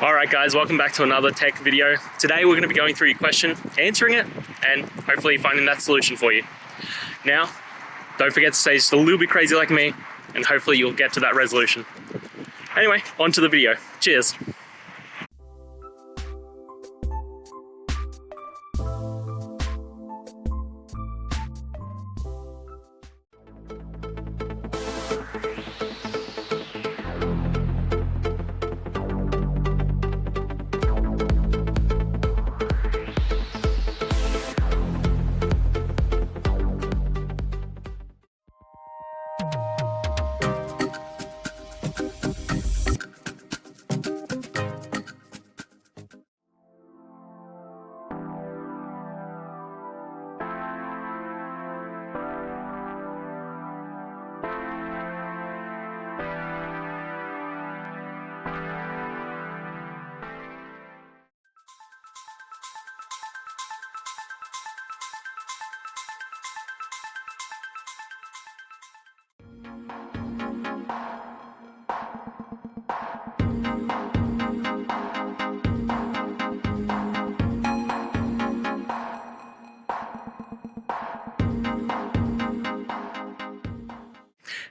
Alright guys, welcome back to another tech video. Today we're going to be going through your question, answering it, and hopefully finding that solution for you. Now, don't forget to stay just a little bit crazy like me, and hopefully you'll get to that resolution. Anyway, on to the video. Cheers.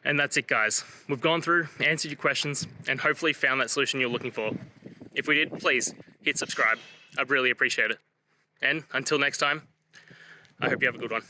And that's it guys. We've gone through, answered your questions, and hopefully found that solution you're looking for. If we did, please hit subscribe. I'd really appreciate it. And until next time, I hope you have a good one.